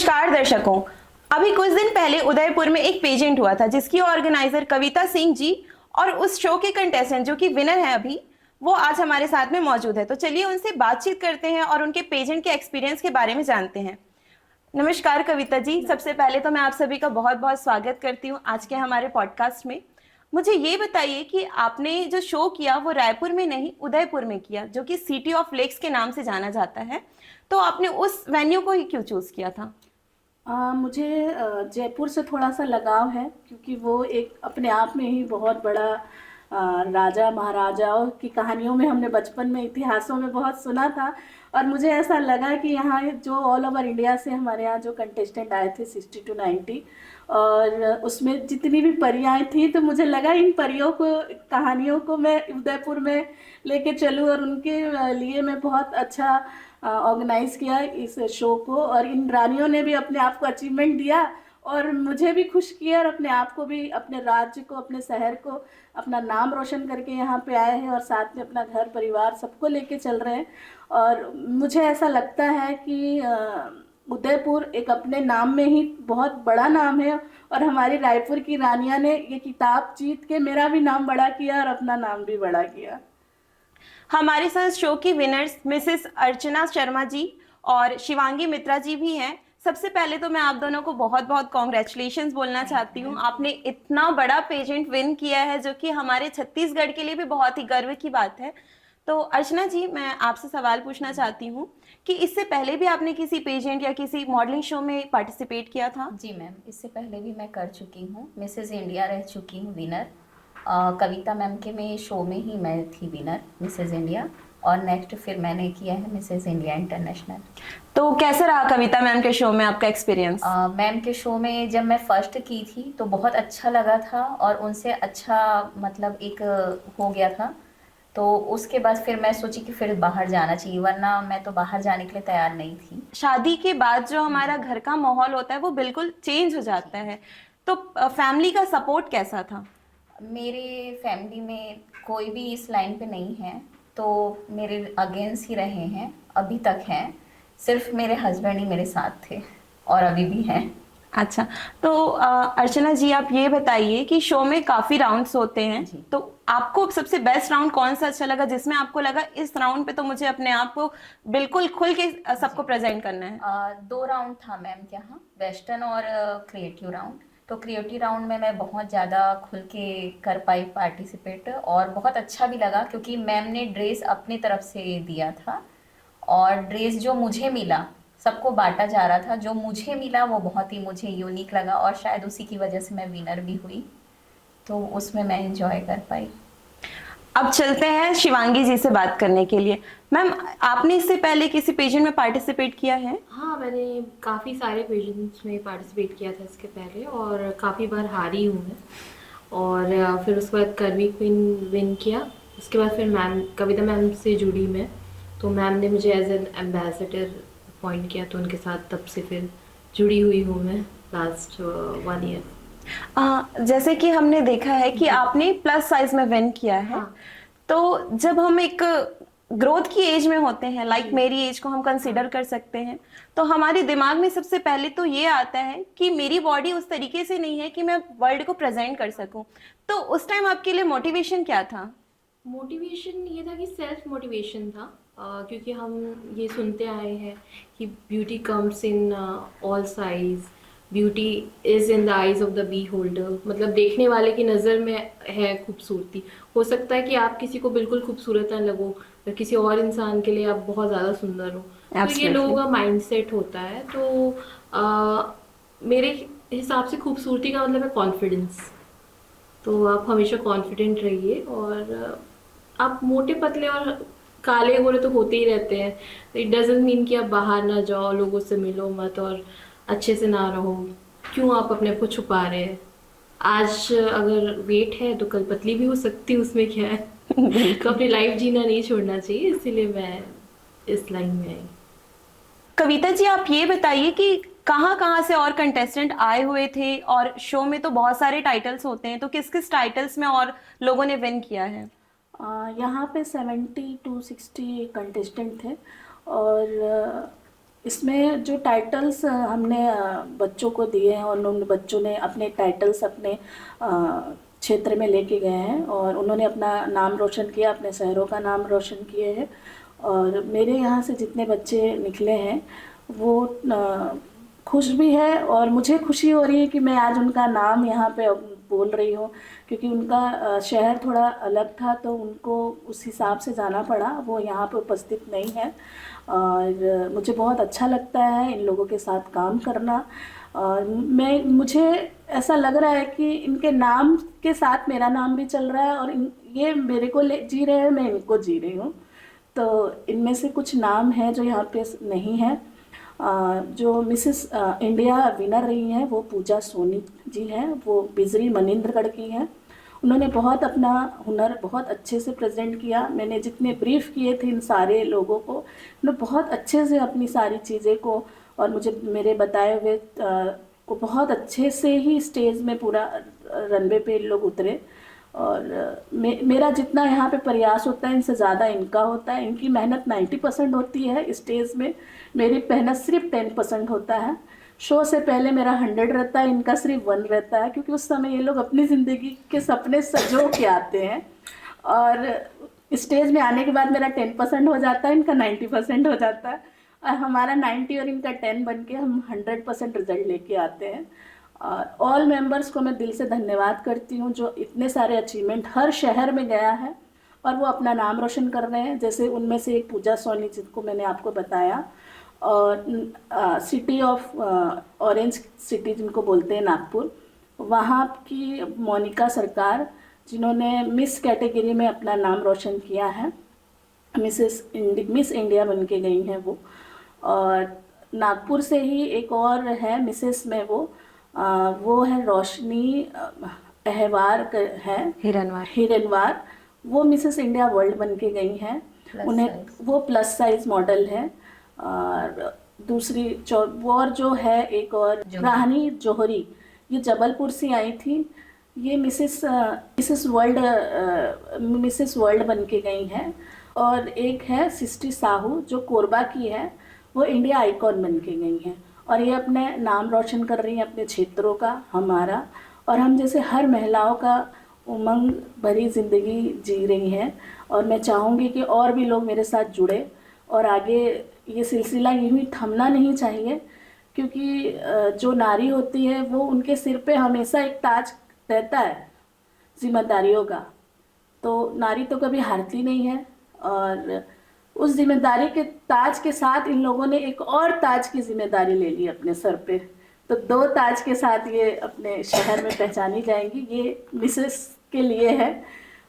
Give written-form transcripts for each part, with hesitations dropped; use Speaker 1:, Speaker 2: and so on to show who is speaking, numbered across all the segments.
Speaker 1: नमस्कार दर्शकों। अभी कुछ दिन पहले उदयपुर में एक पेजेंट हुआ था जिसकी ऑर्गेनाइजर कविता सिंह जी और उस शो के कंटेस्टेंट जो कि विनर है अभी, वो आज हमारे साथ में मौजूद है। तो चलिए उनसे बातचीत करते हैं और उनके पेजेंट के एक्सपीरियंस के बारे में जानते हैं। नमस्कार कविता जी, सबसे पहले तो मैं आप सभी का बहुत बहुत स्वागत करती हूँ आज के हमारे पॉडकास्ट में। मुझे ये बताइए कि आपने जो शो किया वो रायपुर में नहीं उदयपुर में किया, जो कि सिटी ऑफ लेक्स के नाम से जाना जाता है। तो आपने उस वेन्यू को ही क्यों चूज किया था?
Speaker 2: मुझे जयपुर से थोड़ा सा लगाव है, क्योंकि वो एक अपने आप में ही बहुत बड़ा राजा महाराजाओं की कहानियों में हमने बचपन में इतिहासों में बहुत सुना था। और मुझे ऐसा लगा कि यहाँ जो ऑल ओवर इंडिया से हमारे यहाँ जो कंटेस्टेंट आए थे 60 to 90, और उसमें जितनी भी परियां थी, तो मुझे लगा इन परियों को कहानियों को मैं उदयपुर में लेके चलूँ और उनके लिए मैं बहुत अच्छा ऑर्गेनाइज किया इस शो को। और इन रानियों ने भी अपने आप को अचीवमेंट दिया और मुझे भी खुश किया, और अपने आप को भी, अपने राज्य को, अपने शहर को, अपना नाम रोशन करके यहाँ पे आए हैं और साथ में अपना घर परिवार सबको लेके चल रहे हैं। और मुझे ऐसा लगता है कि उदयपुर एक अपने नाम में ही बहुत बड़ा नाम है, और हमारी रायपुर की रानियां ने ये किताब जीत के मेरा भी नाम बड़ा किया और अपना नाम भी बड़ा किया।
Speaker 1: हमारे साथ शो की विनर्स मिसेस अर्चना शर्मा जी और शिवांगी मित्रा जी भी हैं। सबसे पहले तो मैं आप दोनों को बहुत बहुत कॉन्ग्रेचुलेशंस बोलना चाहती हूँ। आपने इतना बड़ा पेजेंट विन किया है जो कि हमारे छत्तीसगढ़ के लिए भी बहुत ही गर्व की बात है। तो अर्चना जी, मैं आपसे सवाल पूछना चाहती हूँ कि इससे पहले भी आपने किसी पेजेंट या किसी मॉडलिंग शो में पार्टिसिपेट किया था?
Speaker 3: जी मैम, इससे पहले भी मैं कर चुकी हूँ, मिसेस इंडिया रह चुकी हूँ विनर। कविता मैम के में शो में ही मैं थी विनर मिसेस इंडिया, और नेक्स्ट फिर मैंने किया है मिसेस इंडिया इंटरनेशनल।
Speaker 1: तो कैसा रहा कविता मैम के शो में आपका एक्सपीरियंस?
Speaker 3: मैम के शो में जब मैं फर्स्ट की थी तो बहुत अच्छा लगा था, और उनसे अच्छा मतलब एक हो गया था। तो उसके बाद फिर मैं सोची कि फिर बाहर जाना चाहिए, वरना मैं तो बाहर जाने के लिए तैयार नहीं थी।
Speaker 1: शादी के बाद जो हमारा घर का माहौल होता है वो बिल्कुल चेंज हो जाता है। तो फैमिली का सपोर्ट कैसा था?
Speaker 3: मेरे फैमिली में कोई भी इस लाइन पे नहीं है, तो मेरे अगेंस्ट ही रहे हैं, अभी तक हैं। सिर्फ मेरे हस्बैंड ही मेरे साथ थे और अभी भी हैं।
Speaker 1: अच्छा, तो अर्चना जी आप ये बताइए कि शो में काफी राउंड्स होते हैं,
Speaker 3: जी।
Speaker 1: तो आपको सबसे बेस्ट राउंड कौन सा अच्छा लगा जिसमें आपको लगा इस राउंड पे तो मुझे अपने आप को बिल्कुल खुल के सबको प्रेजेंट करना है?
Speaker 3: 2 राउंड था मैम के यहाँ, वेस्टर्न और क्रिएटिव राउंड। तो क्रिएटिव राउंड में मैं बहुत ज़्यादा खुल के कर पाई पार्टिसिपेट, और बहुत अच्छा भी लगा क्योंकि मैम ने ड्रेस अपनी तरफ से दिया था, और ड्रेस जो मुझे मिला, सबको बांटा जा रहा था, जो मुझे मिला वो बहुत ही मुझे यूनिक लगा, और शायद उसी की वजह से मैं विनर भी हुई। तो उसमें मैं एंजॉय कर पाई।
Speaker 1: अब चलते हैं शिवांगी जी से बात करने के लिए। मैम, आपने इससे पहले किसी पेजेंट में पार्टिसिपेट किया है?
Speaker 4: हाँ, मैंने काफ़ी सारे पेजेंट्स में पार्टिसिपेट किया था इसके पहले, और काफ़ी बार हारी हूँ मैं। और फिर उसके बाद कर्वी क्वीन विन किया। उसके बाद फिर मैम कविता मैम से जुड़ी मैं, तो मैम ने मुझे एज एन एम्बेसडर अपॉइंट किया, तो उनके साथ तब से फिर जुड़ी हुई हूँ मैं लास्ट 1 ईयर।
Speaker 1: जैसे कि हमने देखा है कि आपने प्लस साइज में विन किया है।
Speaker 4: हाँ।
Speaker 1: तो जब हम एक ग्रोथ की एज में होते हैं, लाइक मेरी एज को हम कंसीडर कर सकते हैं, तो हमारे दिमाग में सबसे पहले तो ये आता है कि मेरी बॉडी उस तरीके से नहीं है कि मैं वर्ल्ड को प्रेजेंट कर सकूं। तो उस टाइम आपके लिए मोटिवेशन क्या था?
Speaker 4: मोटिवेशन ये था कि सेल्फ मोटिवेशन था, क्योंकि हम ये सुनते आए हैं कि beauty comes in all size, beauty is in the eyes of the beholder. मतलब देखने वाले की नज़र में है खूबसूरती। हो सकता है कि आप किसी को बिल्कुल खूबसूरत ना लगो, पर किसी और इंसान के लिए आप बहुत ज़्यादा सुंदर हो। तो ये लोगों का माइंडसेट होता है। तो मेरे हिसाब से खूबसूरती का मतलब है कॉन्फिडेंस। तो आप हमेशा कॉन्फिडेंट रहिए, और आप मोटे पतले और काले गोरे तो होते ही रहते हैं। इट डजेंट मीन कि आप बाहर ना जाओ, लोगों से मिलो मत और अच्छे से ना रहो। क्यों आप अपने आप को छुपा रहे हैं? आज अगर वेट है तो कल पतली भी हो सकती हूँ, उसमें क्या है। तो अपनी लाइफ जीना नहीं छोड़ना चाहिए, इसीलिए मैं इस लाइन में आई।
Speaker 1: कविता जी आप ये बताइए कि कहाँ कहाँ से और कंटेस्टेंट आए हुए थे, और शो में तो बहुत सारे टाइटल्स होते हैं, तो किस किस टाइटल्स में और लोगों ने विन किया है?
Speaker 2: यहाँ पे 70 to 60 कंटेस्टेंट थे, और इसमें जो टाइटल्स हमने बच्चों को दिए हैं और उन बच्चों ने अपने टाइटल्स अपने क्षेत्र में लेके गए हैं और उन्होंने अपना नाम रोशन किया, अपने शहरों का नाम रोशन किए हैं। और मेरे यहाँ से जितने बच्चे निकले हैं वो खुश भी है और मुझे खुशी हो रही है कि मैं आज उनका नाम यहाँ पे बोल रही हूँ, क्योंकि उनका शहर थोड़ा अलग था तो उनको उस हिसाब से जाना पड़ा, वो यहाँ पे उपस्थित नहीं है। और मुझे बहुत अच्छा लगता है इन लोगों के साथ काम करना। और मुझे ऐसा लग रहा है कि इनके नाम के साथ मेरा नाम भी चल रहा है और ये मेरे को जी रहे हैं, मैं इनको जी रही हूँ। तो इनमें से कुछ नाम हैं जो यहाँ पे नहीं है। जो मिसेस इंडिया विनर रही हैं वो पूजा सोनी जी हैं, वो बिजरी मनिंद्रगढ़ की हैं। उन्होंने बहुत अपना हुनर बहुत अच्छे से प्रेजेंट किया। मैंने जितने ब्रीफ किए थे इन सारे लोगों को, उन्होंने बहुत अच्छे से अपनी सारी चीज़ें को और मुझे मेरे बताए हुए को बहुत अच्छे से ही स्टेज में पूरा रनवे पे लोग उतरे। और मेरा जितना यहाँ पे प्रयास होता है इनसे ज़्यादा इनका होता है। इनकी मेहनत 90% होती है स्टेज में, मेरी मेहनत सिर्फ 10% होता है। शो से पहले मेरा 100 रहता है, इनका सिर्फ 1 रहता है, क्योंकि उस समय ये लोग अपनी ज़िंदगी के सपने सजो के आते हैं। और स्टेज में आने के बाद मेरा 10% हो जाता है, इनका 90% हो जाता है। और हमारा 90 और इनका 10 बन के हम 100% रिजल्ट लेके आते हैं। और ऑल मेंबर्स को मैं दिल से धन्यवाद करती हूँ जो इतने सारे अचीवमेंट हर शहर में गया है और वो अपना नाम रोशन कर रहे हैं। जैसे उनमें से एक पूजा सोनी जिनको मैंने आपको बताया, और सिटी ऑफ ऑरेंज सिटी जिनको बोलते हैं नागपुर, वहाँ की मोनिका सरकार जिन्होंने मिस कैटेगरी में अपना नाम रोशन किया है, मिस इंडिया बन के गई हैं वो। और नागपुर से ही एक और है मिसेस में, वो है रोशनी अहवार है, हिरनवार। वो मिसेस इंडिया वर्ल्ड बन के गई हैं। उन्हें वो प्लस साइज मॉडल है। और दूसरी और जो है एक और राहनी जौहरी, ये जबलपुर से आई थी। ये मिसेस वर्ल्ड बन के गई हैं। और एक है सृष्टि साहू जो कोरबा की है, वो इंडिया आइकॉन बन के गई हैं। और ये अपने नाम रोशन कर रही हैं अपने क्षेत्रों का, हमारा। और हम जैसे हर महिलाओं का उमंग भरी ज़िंदगी जी रही हैं। और मैं चाहूँगी कि और भी लोग मेरे साथ जुड़े और आगे ये सिलसिला यूँ ही थमना नहीं चाहिए, क्योंकि जो नारी होती है वो उनके सिर पे हमेशा एक ताज रहता है जिम्मेदारियों का। तो नारी तो कभी हारती नहीं है। और उस जिम्मेदारी के ताज के साथ इन लोगों ने एक और ताज की जिम्मेदारी ले ली अपने सर पे। तो 2 ताज के साथ ये अपने शहर में पहचानी जाएंगी। ये मिसेस के लिए है।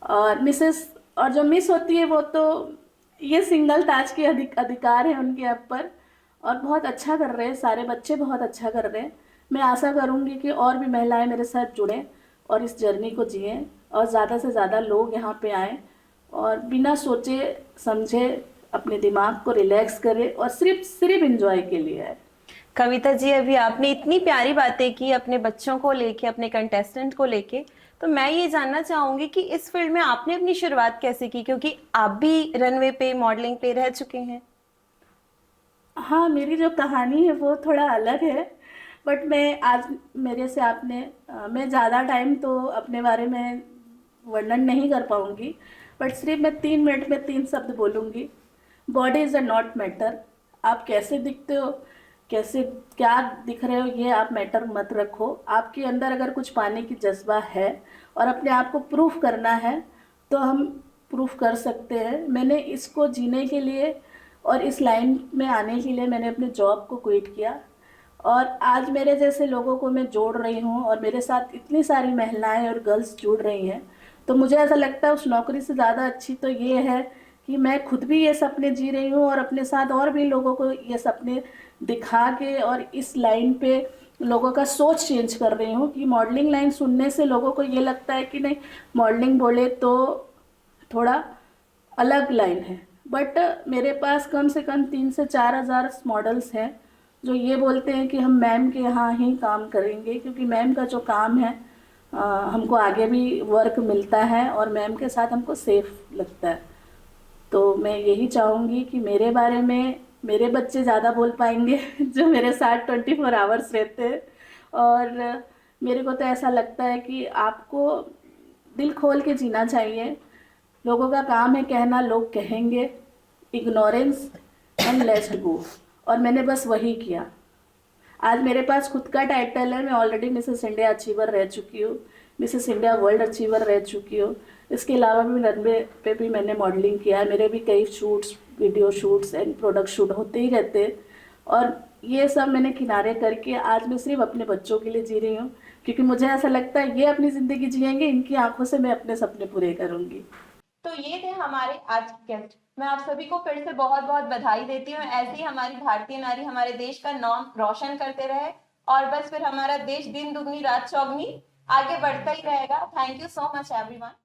Speaker 2: और मिसेस और जो मिस होती है वो तो ये सिंगल ताज के अधिकार है उनके ऊपर। और बहुत अच्छा कर रहे हैं, सारे बच्चे बहुत अच्छा कर रहे हैं। मैं आशा करूँगी कि और भी महिलाएं मेरे साथ जुड़ें और इस जर्नी को जिएं और ज़्यादा से ज़्यादा लोग यहाँ पे आएँ और बिना सोचे समझे अपने दिमाग को रिलैक्स करें और सिर्फ एंजॉय के लिए है।
Speaker 1: कविता जी, अभी आपने इतनी प्यारी बातें की अपने बच्चों को लेके, अपने कंटेस्टेंट को लेके, तो मैं ये जानना चाहूंगी कि इस फील्ड में आपने अपनी शुरुआत कैसे की, क्योंकि आप भी रनवे पे मॉडलिंग पे रह चुके हैं।
Speaker 2: हाँ, मेरी जो कहानी है वो थोड़ा अलग है, बट मैं आज मेरे से आपने मैं ज़्यादा टाइम तो अपने बारे में वर्णन नहीं कर पाऊँगी, बट सिर्फ मैं 3 मिनट में 3 शब्द बोलूँगी। Body is a not matter. आप कैसे दिखते हो, कैसे क्या दिख रहे हो, ये आप मैटर मत रखो। आपके अंदर अगर कुछ पाने की जज्बा है और अपने आप को प्रूफ करना है तो हम प्रूफ कर सकते हैं। मैंने इसको जीने के लिए और इस लाइन में आने के लिए मैंने अपने जॉब को क्विट किया और आज मेरे जैसे लोगों को मैं जोड़ रही हूँ और मेरे साथ इतनी सारी महिलाएं और गर्ल्स जुड़ रही हैं। तो मुझे ऐसा लगता है उस नौकरी से ज़्यादा अच्छी तो ये है कि मैं खुद भी ये सपने जी रही हूँ और अपने साथ और भी लोगों को ये सपने दिखा के और इस लाइन पे लोगों का सोच चेंज कर रही हूँ कि मॉडलिंग लाइन सुनने से लोगों को ये लगता है कि नहीं, मॉडलिंग बोले तो थोड़ा अलग लाइन है। बट मेरे पास कम से कम 3 से 4 हज़ार मॉडल्स हैं जो ये बोलते हैं कि हम मैम के यहाँ ही काम करेंगे, क्योंकि मैम का जो काम है हमको आगे भी वर्क मिलता है और मैम के साथ हमको सेफ लगता है। तो मैं यही चाहूँगी कि मेरे बारे में मेरे बच्चे ज़्यादा बोल पाएंगे जो मेरे साथ 24 आवर्स रहते हैं। और मेरे को तो ऐसा लगता है कि आपको दिल खोल के जीना चाहिए। लोगों का काम है कहना, लोग कहेंगे, इग्नोरेंस एंड लेट्स गो। और मैंने बस वही किया। आज मेरे पास खुद का टाइटल है, मैं ऑलरेडी मिसेस इंडिया अचीवर रह चुकी हूँ, मिसेस इंडिया वर्ल्ड अचीवर रह चुकी हूँ। इसके अलावा भी रनवे पे भी मैंने मॉडलिंग किया है। मेरे भी कई shoots, video shoots and product shoot होते ही रहते हैं। और ये सब मैंने किनारे करके आज मैं सिर्फ अपने बच्चों के लिए जी रही हूँ, क्योंकि मुझे ऐसा लगता है ये अपनी ज़िंदगी जिएंगे, इनकी आंखों से मैं अपने सपने पूरे करूँगी।
Speaker 1: तो ये थे हमारे आज के गेस्ट। मैं आप सभी को फिर से बहुत बहुत बधाई देती हूँ। ऐसे ही हमारी भारतीय नारी हमारे देश का नाम रोशन करते रहे और बस फिर हमारा देश दिन दुगनी रात चौगनी आगे बढ़ता ही रहेगा। Thank you so much everyone.